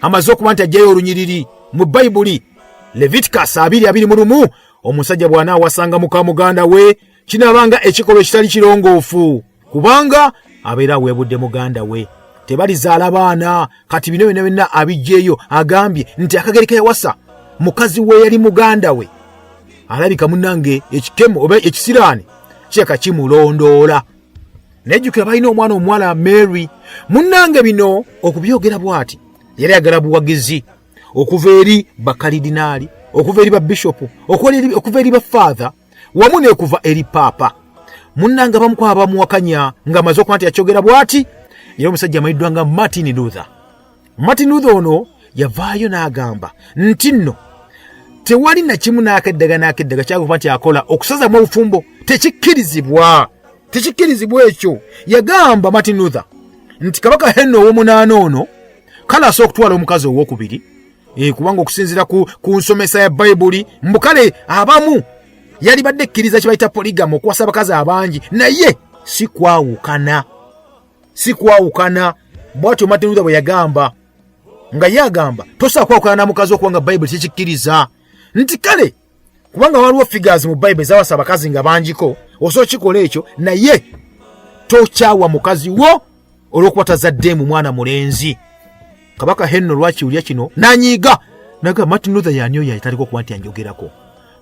amaze okuba nti ajjayo olunyiriri mu Bayibuli Leviticus 20:21 omusajja bw'anaawasanga muka muganda we kinaabanga ekikolwa ekitali kirongoofu, kubanga abeera aweebudde muganda we, tebalizaala baana. Kati bino byonna abijjeeyo agambye nti akagereka yawasa mukazi we yali muganda we, alabika munnange ekikemo oba ekisiraani kyeka kimulondoola. Nejjukira balina omwana omuwala Mary. Munnange bino okubyogera bw'ati yali ayagala buwagizi okuva eri bakaridinaali, okuva eri babishopu, okuva eri bafather, wamu n'ekuva eri paapa. Munnange abamu kwa abamuwakanya ng'amaze okuba nti yakyogera bw'ati era omusajja amanyiddwa nga Martin Luther. Martin Luther ono yavaayo n'agamba nti nno tewali na kimu n'akeddaga kyakuba nti akola okusazamu obufumbo tekikkirizibwa ekyo. Yagamba Martin Luther nti Kabaka Henry ow'omunaana ono kale asobola okutwala omukazi ow'okubiri, kubanga okusinziira ku nsomesa ya Bayibuli mbukale abamu yali badde kkiriza kye bayita polygamy, okuwasa abakazi abangi, naye si kwawukana. Bw'atyo Martin Luther bwe yagamba, nga yagamba tosobola kwawukana na mukazi okubanga Bayibuli tekikkiriza, nti kale kubanga waliwo figures mu Bayibuli zawasa abakazi nga bangiko, osobola kikola ekyo, naye tokyawa mukazi wo olw'okuba tazaddeemu mwana mulenzi. Kabaka Henry lwakiwulya kino n'anyiiga naga Martin Luther y'ani oyo ayitaliko okuba nti anjogerako,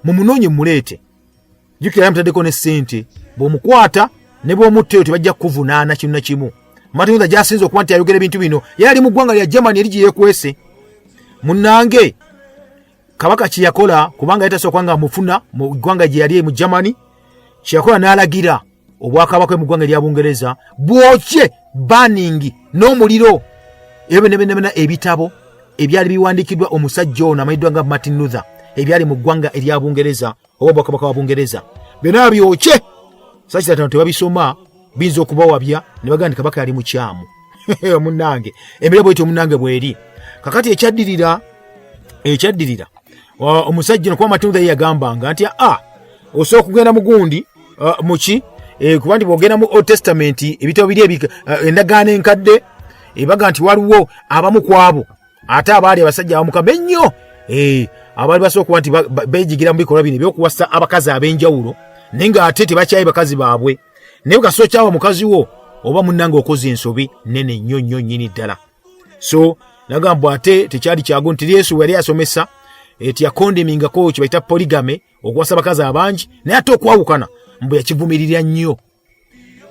mumunoonye muleete. Jjukira mutaddeko ne ssente, bw'omukwata ne bw'omutteyo tebajja kukuvunaana kimu na kimu. Martin Luther gy'asinze okuba nti ayogera ebintu bino yali mu ggwanga lya Germany eri gye yeekwese. Munnange Kabaka kye yakola, kubanga yatasobola kubanga amufuna mu ggwanga gye yali mu Germany, kye yakola n'alagira obwakabaka mu ggwanga lya Bungereza bwokye banning n'omuliro ebyo ebitabo ebyali biwandiikiddwa omusajja ono amanyiddwa nga Martin Luther ebyali mu ggwanga erya Bungereza oba obwakabaka wa Bungereza, byonna byokye. Sakitano tebabisoma binza okubawabya ne bagamba nti Kabaka yali mukyamu. Munnange embeera bwetyo munnange bweri. Kakati ekyaddirira omusajja no kuba Martin Luther yagambanga nti osobola okugenda mu gundi muki kuba nti bwogenda mu Old Testament ebitabo biri endagaano enkadde ebaga nti waliwo abamu ku abo ate abaali abasajja abamukabe ennyo abaali basobola okuba nti beejigira mu bikolwa bino ebyokuwasa abakazi ab'enjawulo naye ng'ate tebakyayi bakazi baabwe, naye gasobola kyawa mukazi wo oba munnange okoze ensobi nene nnyo nnyini ddala. So nagamba ate tekyali kyago nti Yesu yali asomesa eti yakondemingako kibayita polygamy okuwasa bakazi abangi naye ate okwawukana mbu yakivumirira nnyo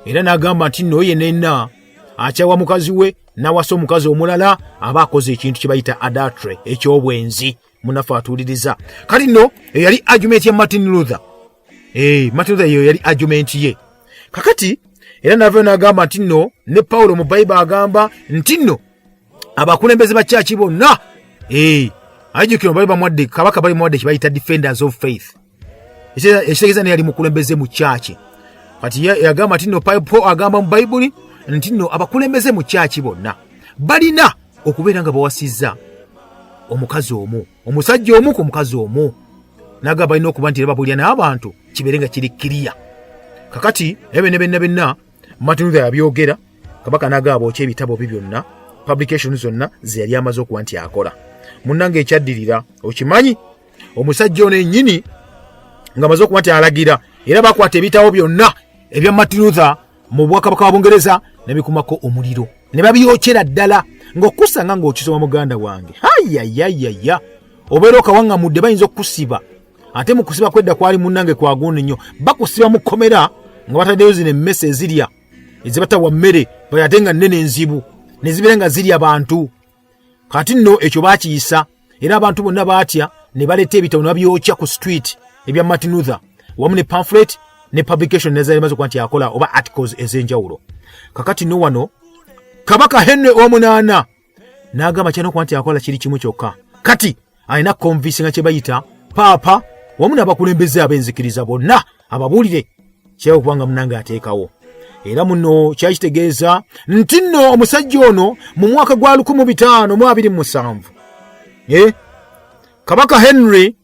era nagamba nti nno yenna akyawa mukazi we nawasa omukazi omulala aba akoze ekintu kibayita adultery ekyobwenzi munafu atuuliriza kati nno yali argument ya Martin Luther Martin Luther yali argument ye kakati era navyo nagamba nti nno ne Paulo mu Bible agamba nti nno abakulembeze ba church bonna ajukira Bible mwadde kabaka bali mwadde kibayita defenders of faith ekitegeeza ne yali mukulembeze mu church kati yagamba nti nno Paul agamba mu Bible nti nno abakulembeze mu church bonna balina okubeera nga bawasizza omukazi omu omusajja omu ku mukazi omu nagamba balina okuba nti babulya n'abantu kibeere nga kiri kiriya kakati benna Martin Luther yabyogera kabaka nagamba okye ebitabo byonna publications zonna ze yali amaze okuba nti akola munnange ekyaddirira okimanyi omusajja ono ennyini nga amaze okuba nti alagira era bakwata ebitabo byonna ebya Martin Luther mu bwakabaka wa Bungereza ne bikumako omuliro ne babyokera ddala ng'okusanga ng'okisoma muganda wange ayayayaya obeera okawaŋŋamudde bayinza okukusiba ate mu kusiba kwedda kwali munnange kwagundi nnyo bakusiba mu kkomera nga bataddeyo zino emmese ezirya ezibatawa mmere ate nga nnene enzibu ne zibeera nga zirya abantu kati nno ekyo baakiyisa era abantu bonna baatya ne baleeta ebitabo ne babyokya ku street ebya Martin Luther wamu ne pamphlet ne publication ne zalimaze okuba nti akola oba articles ez'enjawulo kakati nno wano kabaka Henry omunaana n'agamba kyana okuba nti akola kiri kimu kyokka kati alina convince nga kye bayita paapa wamu n'abakulembeze ab'enzikiriza bonna ababuulire kyekubanga munange ateekawo era muno kyakitegeeza nti nno omusajja ono mu mwaka gwa 1527 kabaka Henry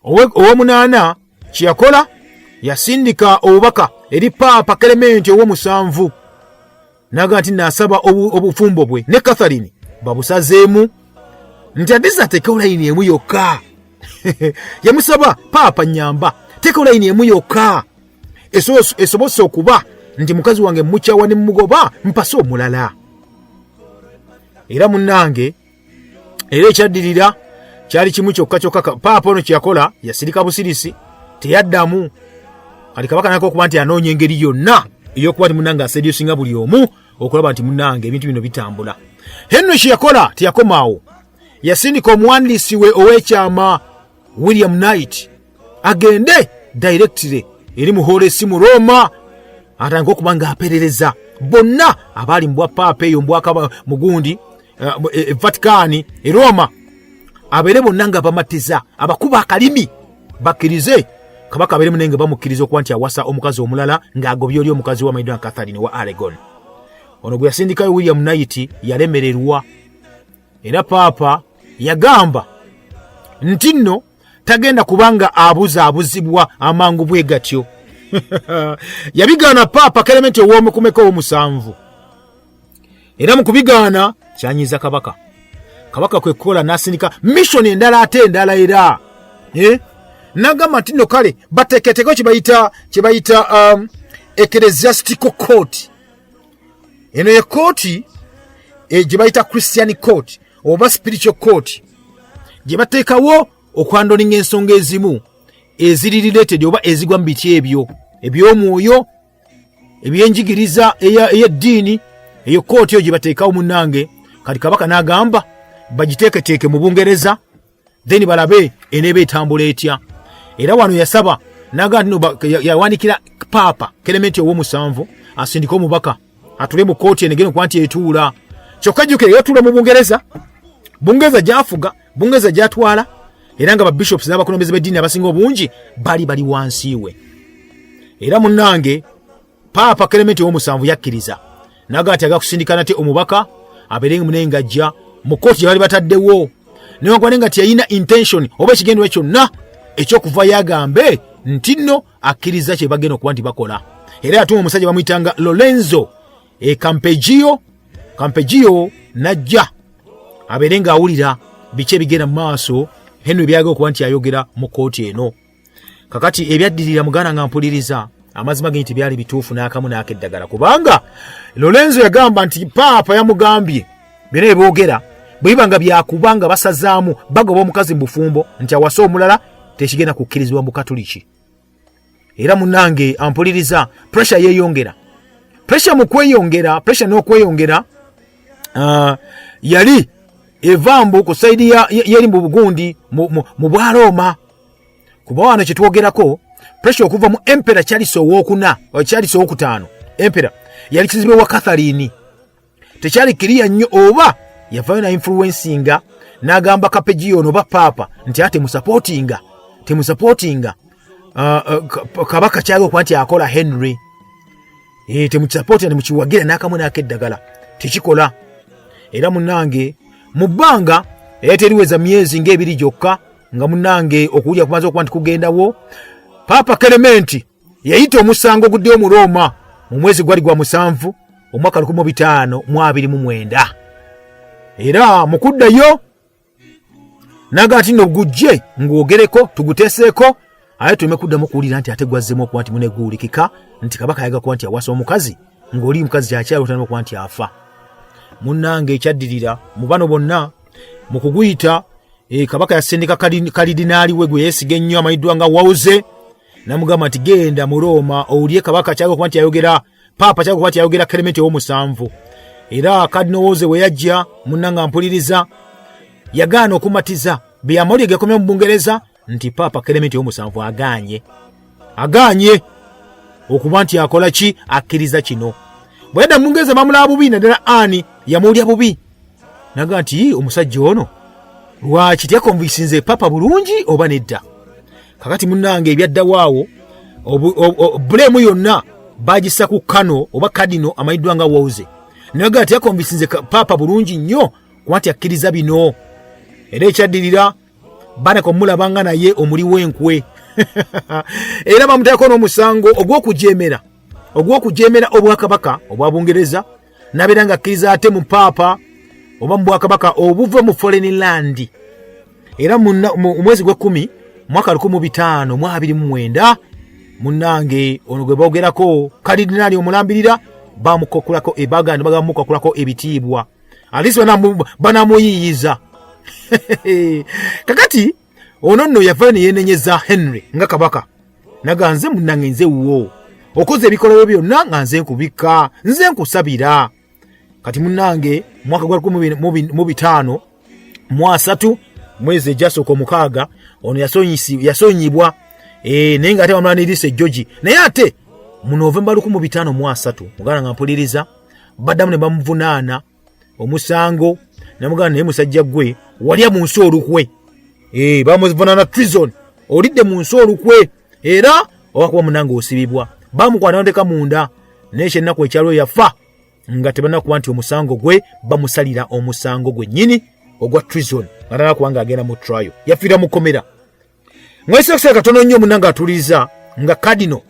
ow'omunaana kyeyakola yasindika obubaka eri paapa Clement ow'omusanvu naga nti nasaba obufumbo bwe ne Catherine babusazeemu nti adisa teeka olayini emu yokka yamusaba paapa nyamba teeka olayini emu yokka esobose okuba nti mukazi wange mukyawa ne mugoba mpase omulala era munnange era ekyaddirira kyali kimu kyokka paapa ono kyeyakola yasirika busirisi teyaddamu kati kabaka nako okuba nti anoonya engeri yonna ey'okuba nti munnange asedyosinga buli omu okulaba nti munnange ebintu bino bitambula Henry kyeyakola teyakomaawo yasindika omuwandiisi we ow'ekyama William Knight agende directly eri mu Horace mu Roma atange okuba nga aperereza bonna abaali mu bwapaapa eyo mbwakaba mugundi Vatican e Roma abeere bonna nga bamatiza abakuba akalimi bakkirize kabaka abeere munenge bamukkiriza okuba nti awasa omukazi omulala ng'agobye oli omukazi wa Maidwana Catherine wa Aragon ono gwe yasindikayo William Knight yalemererwa era paapa yagamba nti nno tagenda kubanga abuzaabuzibwa amangu bwe gatyo yabigaana paapa Clement ow'omukumeko ow'omusanvu era mu kubigaana kyanyiza kabaka kwe kukola n'asindika mission endala ate endala era nagamba nti nno kale bateeketeeko kibayita ecclesiastical court eno ye kooti gye bayita Christian court oba spiritual court gye bateekawo okwandolinga ensonga ezimu eziri related oba ezigwa mu biti ebyo eby'omwoyo ebyenjigiriza ey'eddiini eyo kooti eyo gye bateekawo munnange kati kabaka n'agamba bagiteeketeeke mu Bungereza then balabe eneeba etambula etya era wano yasaba n'agamba yawandiikira paapa Clement ow'omusanvu asindika omubaka atule mu kooti enegene okuba nti etuula kyokka jjukira yatuula mu Bungereza gy'afuga Bungereza gy'atwala era nga babishops n'abakulembeze b'eddiini abasinga obungi bali wansi we era munnange paapa Clement ow'omusanvu yakkiriza naga ati agakusindika nate omubaka abeerenga munenge ajja mu kooti gye bali bataddewo newankubadde nga tiyalina intention oba ekigendwa kyonna ekyokuvayo agambe nti nno akkiriza kye bagenda okuba nti bakola era yatuma omusajja bamuyitanga Lorenzo Campeggio najja abeere nga awulira biki ebigenda mu maaso Henry byagala okuba nti ayogera mu kooti eno kakati ebyaddirira muganda nga mpuliriza amazima ge nti byali bituufu n'akamu n'akeddagala kubanga Lorenzo yagamba nti paapa yamugambye byonna byeboogera bwibanga byakubanga basazaamu bagoba omukazi mu bufumbo nti awasa omulala tekigenda kukkirizibwa mu katuliki. Era munnange ampuliriza, pressure yeeyongera. Pressure mu kweyongera, pressure n'okweyongera yali evambu ku saidi yeri mu Bugundi mu Bwaroma. Kuba wano kye twogerako, pressure okuva mu Emperor Charles II Emperor yali kizibwe wa Catherine. Tekyali kiriya nnyo oba yavayo na influencinga n'agamba Kapeji ono ba papa nti ate temusupportinga kabaka kyali okuba nti akola Henry. Temusupportinga ne mukiwagira n'akamu n'akeddagala tekikola. Era munnange mu bbanga eyateriweza myezi ng'ebiri gyokka nga munnange okuwulira kumaze okuba nti kugendawo, Papa Clement yayita omusango guddeyo mu Roma mu mwezi gwali gwa 7 omwaka 1529. Era mu kuddayo naga ati no gujje ng'ogereko tuguteseeko aye tumekuddamu kuwulira nti ate gwazzemu okuba nti muneguulikika nti kabaka yaga kuba nti awasa omukazi ng'oli mukazi kyakyalo otanema okuba nti afa. Munnange ekyaddirira mu bano bonna mu kuguyita kabaka yasendeka kalidinaali we gwe yeesiga ennyo amayiddwa nga Wauze namugamba nti genda mu Roma owulye kabaka kyaga okuba nti ayogera papa kyaga okuba nti ayogera Clement ow'omusanvu. Era Cardinal Wauze we yajja munnanga mpuliriza yagaana okumatiza byamawulire gekomya mu Bungereza nti Papa Clement ow'omusanvu aganye okuba nti akola ki akkiriza kino. Bwe yadda mu Bungereza bamulaba bubi naddala Ani yamuwulya bubi naga nti omusajja ono lwaki teyakonvisinze papa bulungi oba nedda. Kakati munnange ebyaddawaawo bulemu yonna bagisa ku Kano oba Cardinal amayiddwa nga Wauze naga teyakonvisinze papa bulungi nnyo kuba nti akkiriza bino. Era ekyaddirira banako mulabanga naye omuli w'enkwe era bamuteekako n'omusango ogw'okujeemera obwakabaka obwa Bungereza nabeera nga akkiriza ate mu papa oba mu bwakabaka obuva mu foreign land. Era mu mwezi gwa 10 mwaka 1529 munnange ono gwe boogerako kalidinaali omulambirira bamukokulako ebaganda bagamukokulako ebitiibwa alisi banamuyiyiza. Kakati ono nno yavayo ne yeenenyeza Henry nga kabaka naga nze munnange nze wuwo okoze ebikolwa byonna nga nze nkubika nze nkusabira. Kati munnange mwaka gwa 1503 mwezi jasooka 6 ono yasonyibwa naye nga ate bamulanirise George naye ate mu November 1503 muganda nga mpuliriza baddamu ne bamuvunaana omusango namuganda naye musajja gwe walya mu nsi olukwe bamuvunaana treason olidde mu nsi olukwe era owakuba munange osibibwa bamukwana nondeka munda naye kyennaku ekyalo yafa nga tebanakuba nti omusango gwe bamusalira omusango gwe nnyini ogwa treason nga kubanga agenda mu trial yafiira mu komera. Mwesekese katono nnyo munange atuliza nga Cardinal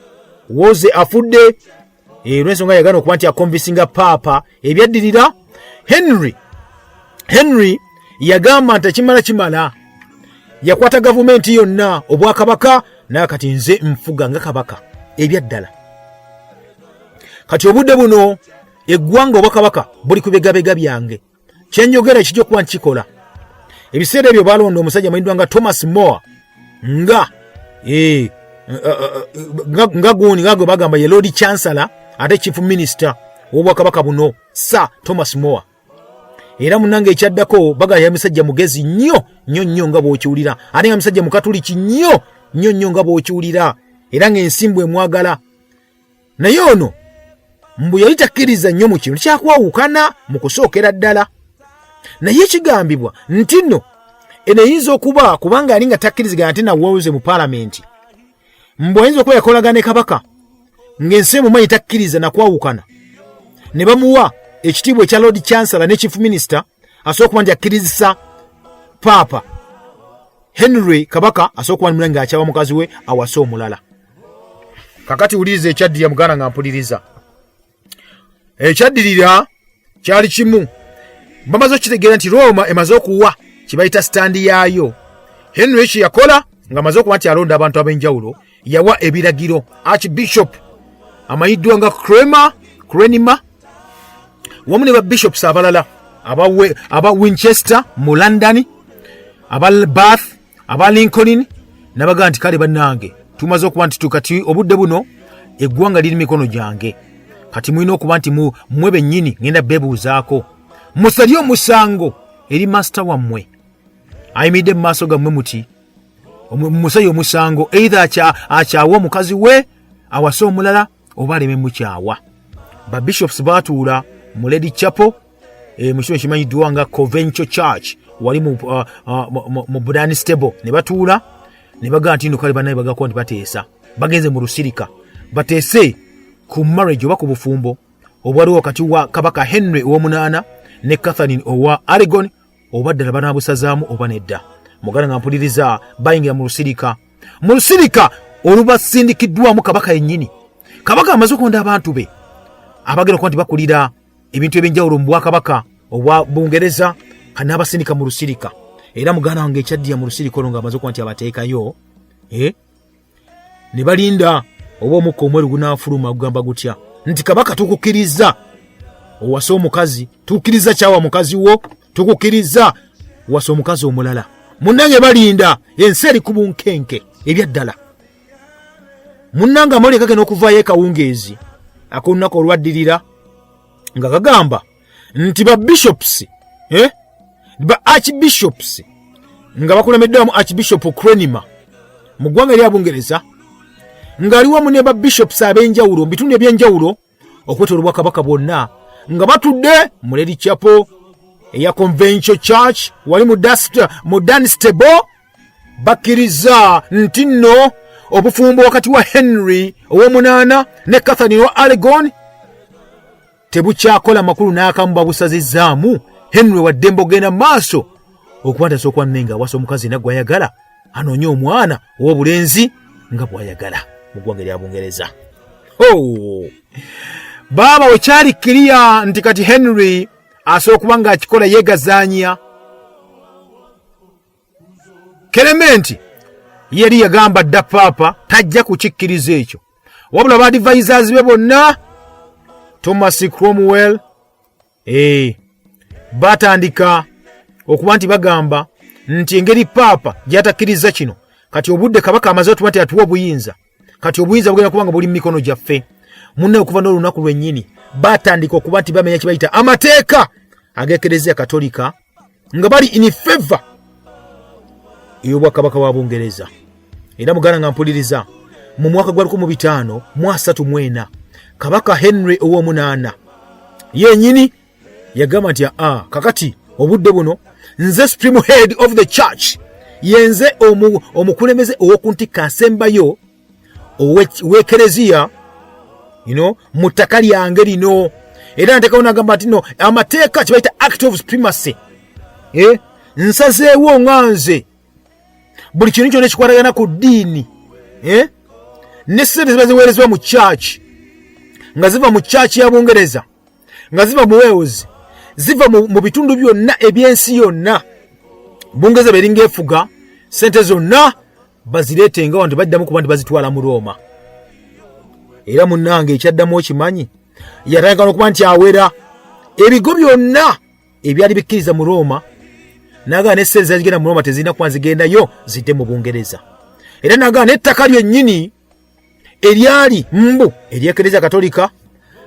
Wauze afudde lw'ensonga yagana okuba nti akonvisinga papa ebyaddirira Henry yagamba nti kimala yakwata gavumenti yonna obwakabaka naye kati nze nfuga nga kabaka ebyaddala. Kati obudde buno eggwanga obwakabaka buli ku bigabega byange kyenjogera ekijja okuba nkikola. Ebiseera ebyo balonda omusajja amanyiddwa nga Thomas More nga guuni nga gwe bagamba ye Lord Chancellor ate Chief Minister w'obwakabaka buno Sir Thomas More. Era munnange ekyaddako bagaya ya musajja mugezi nnyo nga bw'okiwulira ate nga musajja mukatuliki nnyo nga bw'okiwulira era ng'ensimbu emwagala. Naye ono mbu yali takkiriza nnyo mu kintu kyakwawukana mu kusookera ddala. Naye kigambibwa nti nno eno eyinza okuba kubanga yali nga takkiriziganya ate na Wauze mu Parliament mbu ayinza okuba yakolagana ne kabaka ng'ensi mumanyi takkiriza nakwawukana ne bamuwa ekitiibwa ekya Lord Chancellor ne Chief Minister asobola okuba nti akkirizisa papa Henry kabaka asobola okuba nti nga akyawa mukazi we awasa omulala. Kakati wuliriza ekyaddirira muganda nga mpuliriza. Ekyaddirira kyali kimu bamaze okitegeera nti Roma emaze okuwa kibayita standi yaayo. Henry kye yakola nga amaze okuba nti alonda abantu ab'enjawulo yawa ebiragiro Archbishop amayiddwa nga Crenima wamu ne ba bishops abalala aba Winchester mu London, aba Bath, aba Lincoln, nabaga nti kale bannange tumaze okuba nti tukati obudde buno eggwanga liri mikono gyange, kati mulina okuba nti mmwe bennyini ngenda beebuuzaako musali omusango eri master wammwe ayimidde mu maaso gammwe muti musali omusango either akyawa omukazi we awase omulala oba aleme mukyawa. Ba bishops baatuula mu Lady Chapel mu kitundu kimanyiddwa nga Convention Church wali mu Budani Stable, ne batuula ne bagaa nti nno kale bannaye bagako nti bateesa bagenze mu lusirika bateese ku marriage oba ku bufumbo obwaliwo wakati wa Kabaka Henry ow'omunaana ne Catherine owa Aragon, oba ddala banaabusazaamu oba nedda. Muganda nga mpuliriza bayingira mu lusirika olubasindikiddwamu Kabaka yennyini. Kabaka amaze okulonda abantu be abagenda okuba nti bakulira ebintu ebyenjawulo mu Bwakabaka obwa Bungereza n'abasindika mu lusirika. Era muganda wange ekyaddiya mu lusirika olwo ng'amaze okuba nti abateekayo ne balinda oba omukka omweru gunaafuluma gugamba gutya nti Kabaka tukukkiriza owasa omukazi, tukukkiriza kyawa mukazi wo, tukukkiriza wasa omukazi omulala. Munnange balinda ensi eri ku bunkenke ebyaddala. Munnange amawulire gagenda okuvaayo ekawungeezi ak'olunaku olwaddirira nga kagamba nti ba bishops ba archbishops nga bakulemeddewamu Archbishop Crenima mu ggwanga erya Bungereza ng'aliwo mu ne ba bishops ab'enjawulo mu bitundu eby'enjawulo okwetoolwa Obwakabaka bwonna nga batudde mu Lady Chapel eya Convention Church wali mu Dunstable bakkiriza nti nno obufumbo wakati wa Henry ow'omunaana ne Catherine wa Aragon tebukyakola makulu n'akamu babusazizzaamu. Henry waddembe ogenda maaso okuba nti asooka nnenga awasa omukazi naggwayagala anoonye omwana ow'obulenzi nga bw'ayagala mu ggwanga erya Bungereza. Baaba wekyali kiriya nti kati Henry asooka okuba ng'akikola yeegazaanya. Clement yali yagamba dda paapa tajja kukikkiriza ekyo, wabula ba advisors be bonna Thomas Cromwell batandika okuba nti bagamba nti engeri paapa gyatakkiriza kino kati obudde Kabaka amaze otuba nti atuwa obuyinza, kati obuyinza bugenda kuba nga buli mu mikono gyaffe. Munne okuva n'olunaku lwennyini batandika okuba nti bamenya kibayita amateeka ag'Ekelezia Katolika nga bali in favor ey'Obwakabaka bwa Bungereza. Era muganda nga mpuliriza mu mwaka gwa 1534 Kabaka Henry ow'omunaana yennyini yagamba nti kakati obudde buno nze supreme head of the church, yenze omukulembeze ow'okuntikka nsembayo ow'Ekelezia mu ttaka lyange lino. Era nteekawo n'agamba nti no amateeka kibayita act of supremacy nsazeewo nganze buli kintu kyonna ekikwatagana ku ddiini n'essente ziba ziweerezebwa mu church nga ziva mu church ya Bungereza, nga ziva mu Wales, ziva mu bitundu byonna eby'ensi yonna Bungereza beringa efuga, ssente zonna bazireetengawo nti baddamu kuba nti bazitwala mu Roma. Era munnange ekyaddamu okimanyi yatandika n'okuba nti awera ebigo byonna ebyali bikkiriza mu Roma n'agaana n'essente zazigenda mu Roma tezirina kuba zigendayo zidde mu Bungereza. Era n'agaana n'ettaka lyennyini eryali mbu ery'Ekelezia Katolika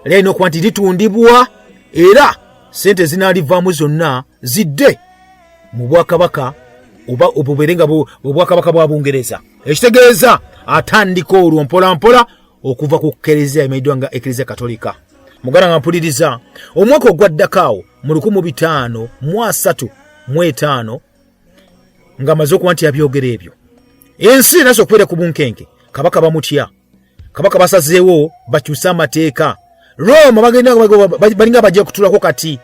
lyalina okuba nti litundibwa era ssente zinaalivaamu zonna zidde mu Bwakabaka oba obubeere nga Obwakabaka bwa Bungereza. Ekitegeeza atandika olwo mpola mpola okuva ku Kelezia emanyiddwa nga Ekelezia Katolika. Muganda nga mpuliriza omwaka ogwaddakaawo mu 1535 nga amaze okuba nti abyogera ebyo ensi eraso okubeera ku bunkenke Kabaka bamutya. Kabaka basazeewo bakyusa amateeka. Roma balinga bajja kutulako kati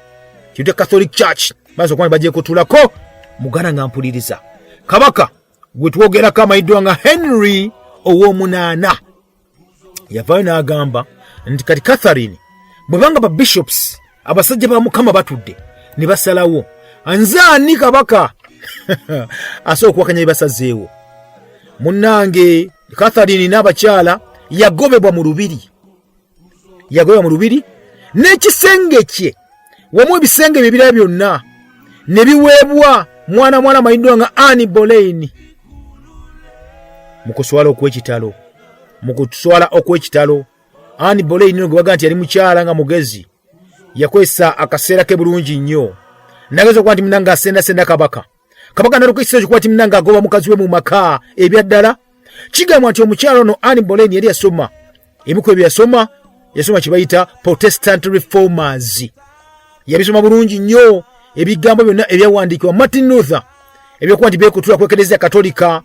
kintu Catholic Church baso kwa bajja kutulako. Muganda nga mpuliriza Kabaka gwe twogerako amayiddwa nga Henry ow'omunaana yavaayo n'agamba nti kati Catherine bwe banga ba bishops abasajja ba Mukama batudde ne basalawo nze ani Kabaka asooka okuwakanya basazeewo. Munnange Catherine n'abakyala yagobebwa mu lubiri n'ekisenge kye wamu ebisenge bibira byonna ne biweebwa mwana Mayiddwa nga Annie Boleyn mukuswala okw'ekitalo. Annie Boleyn no gwaga nti yali mukyala nga mugezi, yakwesa akaseera ke bulungi nnyo, nageza okuba nti munanga asenda Kabaka nalukisa okuba nti munanga agoba mukazi we mu maka ebyaddala. Kigambwa nti omukyala ono Annie Boleyn yali yasoma ebiku yasoma kye bayita Protestant Reformers. Yabisoma bulungi nnyo ebigambo byonna ebyawandiikibwa Martin Luther ebyokuba nti beekutula ku Ekelezia Katolika.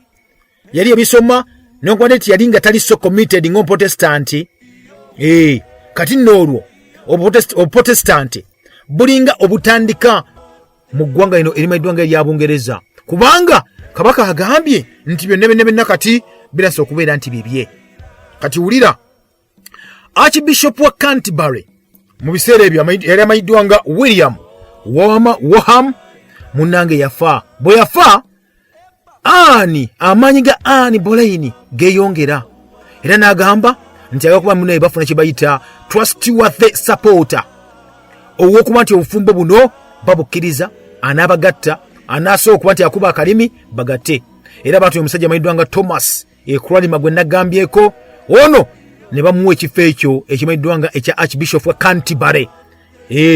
Yali yabisoma n'okuba nti yali nga tali so committed ng'Omuprotestant. Kati n'olwo Obuprotestant bulinga obutandika mu ggwanga lino erimayiddwa nga erya Bungereza, kubanga Kabaka agambye nti byonna kati birasa okubeera nti bibye. Kati wulira, Archbishop wa Canterbury mu biseera ebyo yali amayiddwa nga William Waham munange yafa. Bwe yafa, amaanyi ga Annie Boleyn geeyongera, era n'agamba nti agakuba munaye bafuna kye bayita trustworthy supporter, ow'okuba nti obufumbo buno babukkiriza, anaabagatta, anaasobola okuba nti akuba akalimi bagatte. Era abantu omusajja amayiddwa nga Thomas Ekulwanima gwe nagambyeko, ono ne bamuwa ekifo ekyo ekimayiddwa nga ekya Archbishop wa Canterbury.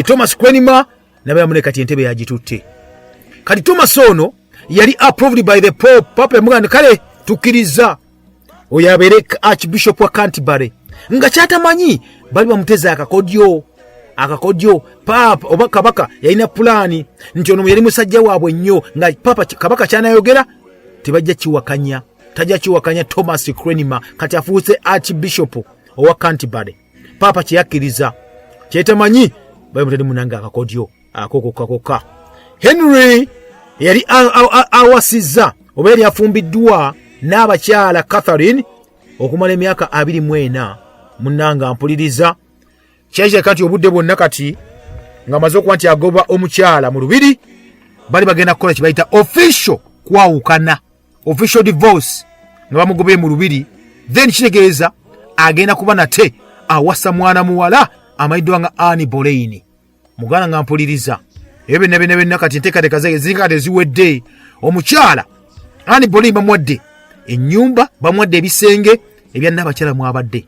Thomas Ekulwanima nabayamunne kati entebe yagitutte. Kati Thomas ono yali approved by the Pope. Papa yamugamba kale tukkiriza oyo abeere Archbishop wa Canterbury, nga kyatamanyi bali bamuteza akakodyo Papa oba Kabaka yalina pulaani nti ono yali musajja waabwe nnyo, nga Kabaka kyanayogera tebajja kiwakanya, tajja kiwakanya Thomas Ekulwanima kati afuuse Archbishop owa Canterbury. Papa kyeyakkiriza, kyetamanyi bali mutedi munanga akakodyo akokokakoka. Henry yali awasizza oba yali afumbiddwa n'abakyala Catherine okumala emyaka 24. Munanga mpuliriza kyekyo kati obudde bwonna kati nga maze okuba nti agoba omukyala mu lubiri, bali bagenda kukola kye bayita official kwawukana, official divorce, nga bamugobye mu lubiri. Then kitegeeza agenda kuba nate awasa mwana muwala amayiddwa nga Annie Boleyn. Muganda nga mpuliriza ebyo byonna kati enteekateeka zirika teziwedde. Omukyala Annie Boleyn bamwadde ennyumba, bamwadde ebisenge ebya Nnabakyala mwabadde.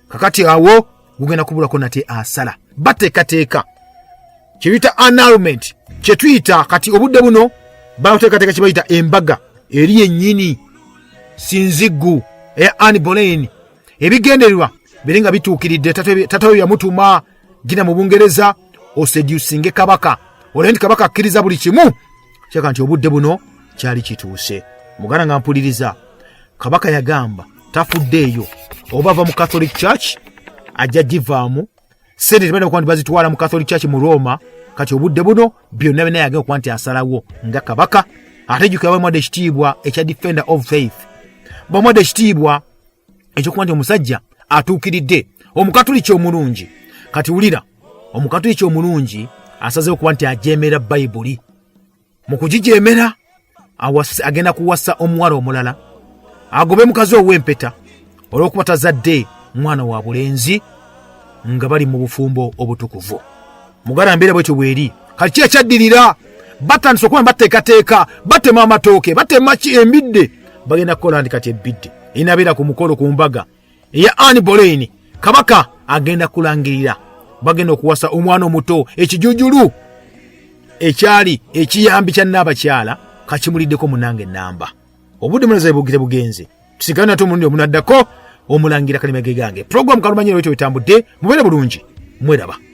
Kakati awo gugenda kubulako nate asala. Bateekateeka kyebiyita annulment, kye tuyita kati obudde buno bateekateeka kye bayita embaga eri yennyini sinziggu eya Annie Boleyn. Ebigendererwa biri nga bituukiridde. Tata oyo yamutuma gina mu Bungereza oseducinge Kabaka, olwo nti Kabaka akkiriza buli kimu. Kyeka nti obudde buno kyali kituuse. Muganda nga mpuliriza, Kabaka yagamba tafuddeeyo, oba ava mu Catholic Church ajja givaamu, sente tebenda okuba nti bazitwala mu Catholic Church mu Roma. Kati obudde buno byonna byonna yagenda okuba nti asalawo nga Kabaka. Ate jjukira bamwadde ekitiibwa ekya Defender of Faith, bamwadde ekitiibwa ekyokuba nti omusajja atuukiridde Omukatuliki omulungi. Kati wulira, Omukatuliki omulungi asazeewo okuba nti ajeemera Bayibuli. Mu kugijeemera agenda kuwasa omuwala omulala, agobe mukazi ow'empeta olw'okuba tazadde mwana wa bulenzi nga bali mu bufumbo obutukuvu. Muganda mbeera bwetyo bweri. Kati ki ekyaddirira? Batandise okuba bateekateeka, batema amatooke, batema embidde, bagenda kukola ndi kati ebbidde inabeera ku mukolo ku mbaga eya Annie Boleyn. Kabaka agenda kulangirira, bagenda okuwasa omwana omuto ekijujulu ekyali ekiyambi kya Nnaabakyala kakimuliddeko munange ennamba. Obudde munaze bugite bugenze, tusigane nato omulundi omunaddako omulangira Kalima ge gange. Program Kalumanyiro wetyo wetambudde, mubeere bulungi, mweraba.